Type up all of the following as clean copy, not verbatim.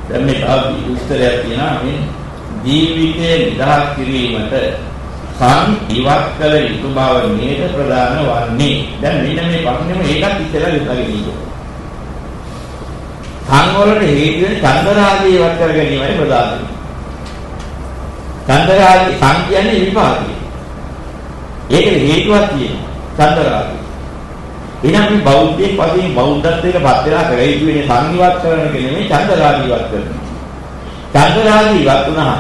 දැන් මේ තව විස්තරයක් තියෙනවා මේ ජීවිතයේ නිදහස් කිරීමට සං ඉවත් කළ යුතු බව නේද ප්‍රධාන වන්නේ. දැන් මෙන්න මේ ප්‍රශ්නේම ඒකත් ඉස්සෙල්ලා විසඳගෙන ඉන්නවා. සං වලට හේතු වෙන චන්දරාගය ඉවත් කර ගැනීමයි ප්‍රධාන. චන්දරාගය සං කියන්නේ විපාකය. ඒකේ හේතුවක් තියෙනවා. චන්දරාගය. එහෙනම් මේ බෞද්ධයෙක් වශයෙන් බෞද්ධත්වයට පත් වෙලා කර යුතු වෙන්නේ සං ඉවත් කරන එක නෙමෙයි චන්දරාගය ඉවත් කරනවා. චන්දරාගය ඉවත් වුණා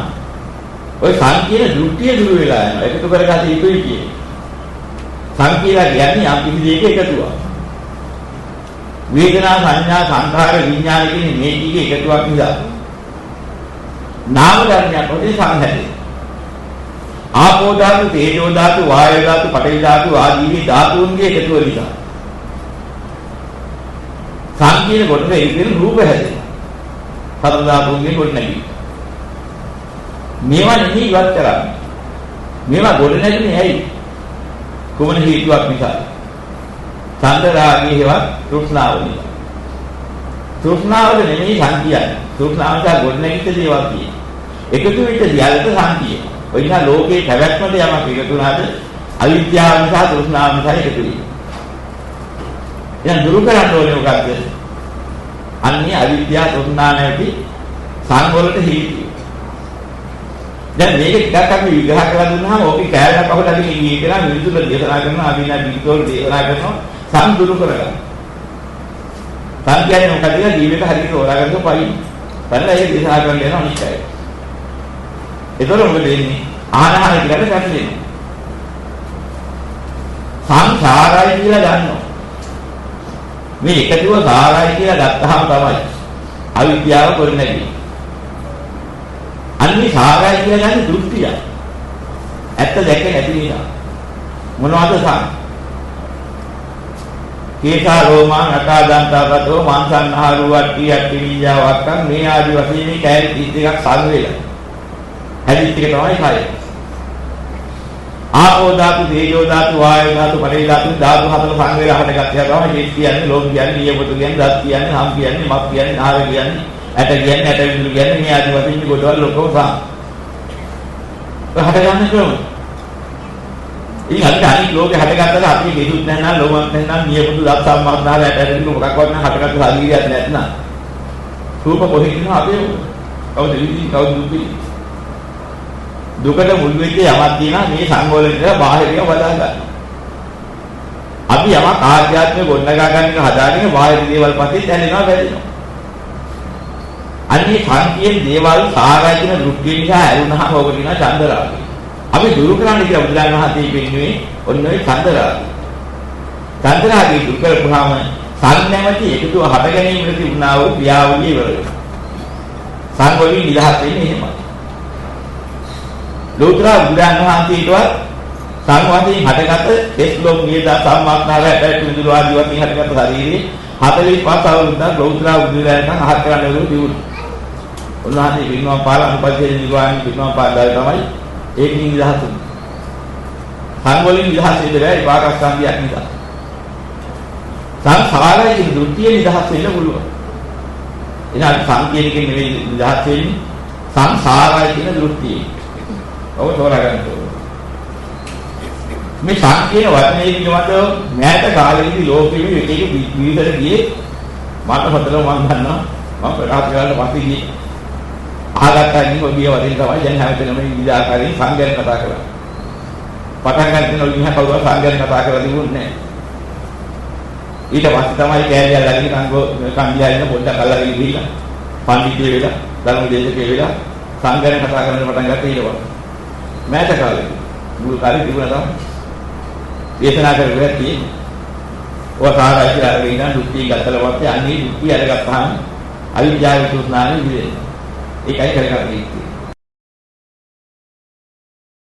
ඔය සංකීර්ණ දෘෂ්ටිය දුර වෙලා යනවා. එකතු කරගත යුතුයි කියන්නේ. සංකීර්ණ කියන්නේ යම් කිසි දෙයක එකතුවක්. වේදනා සංඥා සංඛාර විඥාන කියන මේ ටිකේ එකතුවක් නිසා නාම ධර්මයක් වශයෙන් සංහැදේ. ආපෝ ධාතු, තේජෝ ධාතු, වායෝ ධාතු, පඨවි ධාතු ආදී ධාතුන්ගේ එකතුව නිසා සංකීර්ණ කොටස ඉතින් රූප හැදෙනවා. හතර ධාතුන්ගේ කොට නැගී. මේවා නෙමෙයි ඉවත් කරන්නේ. මේවා ගොඩ නැගුණේ ඇයි? කොමන හේතුවක් නිසා? චන්දරාගයේ හේවත් තෘෂ්ණාව නිසා. තෘෂ්ණාවද නෙමෙයි සංකීයයි. තෘෂ්ණාව නිසා ගොඩ නැගිච්ච දේවල් තියෙනවා. එකතු වෙච්ච දියලට සංකීය. ඔය නිසා ලෝකේ පැවැත්මට යමක් එකතු වුණාද අවිද්‍යාව නිසා තෘෂ්ණාව නිසා එකතු වෙනවා. දැන් දුරු කරන්න ඕනේ මොකක්ද? අන්නේ අවිද්‍යාව තෘෂ්ණා නැති සංවලට හේතුව. දැන් මේක ටිකක් අපි විග්‍රහ කරලා දුන්නාම ඕකේ කෑල්ලක් අහලා ඉන්නේ කියලා මිනිසුන්ට දේශනා කරනවා අභිනා විද්‍යාවල දේශනා කරනවා සම්දුරු කරගන්න. සම් කියන්නේ මොකද කියලා ජීවිත හරියට හොයාගන්න පයින්. බලලා ඒක දේශනා කරන්න යනවා නිශ්චයයි. ඒතර මොකද වෙන්නේ? ආහාර කියලා ගැටලෙනවා. සංසාරයි කියලා ගන්නවා. මේ එකතුව සාරයි කියලා ගත්තාම තමයි අවිද්‍යාව කොරණැගෙන්නේ. අන්නේ සාරයි කියලා ගන්න දෘෂ්ටිය. ඇත්ත දැකේ නැති නිසා. මොනවද සම්? කේසා රෝමා නකා දන්තාවතෝ මාංසන්හාරු වට්ටි යට්ටි විජාවක්කම් මේ ආදි වශයෙන් මේ කෑලි 32ක් සං වෙලා. හැදිච්ච එක තමයි කය. ආපෝ ධාතු, තේජෝ ධාතු, වායෝ ධාතු, පඨවි ධාතු ධාතු හතර සං වෙලා හටගත්තා තමයි ජීත් කියන්නේ, ලෝක කියන්නේ, නියපොතු කියන්නේ, දත් කියන්නේ, හම් කියන්නේ, මත් කියන්නේ, නාර කියන්නේ, ඇට කියන්නේ, ඇට විදුලි කියන්නේ මේ ආදි වශයෙන් කොටවල ලොකෝ සං. හට ගන්න ක්‍රම. ඉතින් අනිත් ලෝකේ හටගත්තට අපි කිසිත් නැත්නම් ලෝමත් නැත්නම් නියපොතු දත් සම්මාදාර ඇට විදුලි මොකක්වත් නැහැ හටගත්ත ශරීරයක් නැත්නම්. රූප කොහෙද ඉන්නවා අපේ කවුද විදි කවුද දුක්ඛ දුකට මුල් වෙච්ච යමක් තියෙනවා මේ සංගෝල විතර බාහිරිය වදා ගන්න. අපි යමක් ආධ්‍යාත්මික ගොඩනගා ගන්න එක හදාගෙන බාහිර දේවල් පස්සේ දැනෙනවා බැරිනවා. අන්නේ සංකීර්ණ දේවල් සාරායන දෘෂ්ටි නිසා ඇරුණාම ඔබ කියන චන්දරාගය. අපි දුරු කරන්න කියලා බුදුරජාණන් වහන්සේ කියන්නේ ඔන්න ඔය චන්දරාගය. චන්දරාගය දුරු කරපුවාම සංඥාවටි එකතුව හට ගැනීමට තිබුණා වූ ක්‍රියාවලිය ඉවර වෙනවා. සංගෝලී නිදහස් වෙන්නේ එහෙමයි. ලෝතර බුදුරජාණන් වහන්සේටවත් සංවාදයෙන් හටගත එස්ලොම් නියදා සම්මාත්නාරයට පිළිදුරු ආදී වශයෙන් හටගත ශරීරේ 45 අවුරුද්දක් ලෝතර බුදුරජාණන් අහත් කරන්න ලැබුණු දියුණු. උන්වහන්සේ පින්වම් පාලා අනුපස්සේ නිර්වාණ පින්වම් පාදාය තමයි ඒකින් නිදහස් වුනේ. සංගෝලී නිදහස් වෙන්නේ පාකස්කන්ධයක් නිසා. සංසාරයේ දෘෂ්ටිය නිදහස් වෙන්න පුළුවන්. එහෙනම් සංකේතකින් නෙවෙයි නිදහස් වෙන්නේ සංසාරය කියන දෘෂ්ටිය. ඔව් තෝරා ගන්න ඕනේ. මේ සංකේත වචනේ කියනකොට මෑත කාලෙදී ලෝකෙවි එක එක විවිධ ගියේ මට හතර මම ගන්නවා මම ප්‍රකාශ කරන්න පස්සේ ගියේ ආගත්තා ගිහින් ගිය වදින තමයි දැන් හැමතැනම විවිධ ආකාරයෙන් සංගයන කතා කරලා. පටන් ගන්න කෙනෙක් කවුරුහරි සංගයන කතා කරලා තිබුණේ නැහැ. ඊට පස්සේ තමයි කෑලියක් ළඟින් කන්දියාගෙන පොඩ්ඩක් අල්ලගෙන ගිහිල්ලා පඬිතුය වෙලා ධර්ම දේශකේ වෙලා සංගයන කතා කරන්න පටන් ගත්තා ඊට පස්සේ. මෑත කාලේ මුල් කාලේ තිබුණා තමයි දේශනා කරගෙන තියෙන්නේ. ඔය සාරයි කියලා අරගෙන ඉන්න දුක්ඛී ගත්තලා වත්තේ අන්නේ දුක්ඛී අරගත්තාම අවිද්‍යාව විසුණානේ ඉන්නේ. ඒකයි කරගන්න තියෙන්නේ.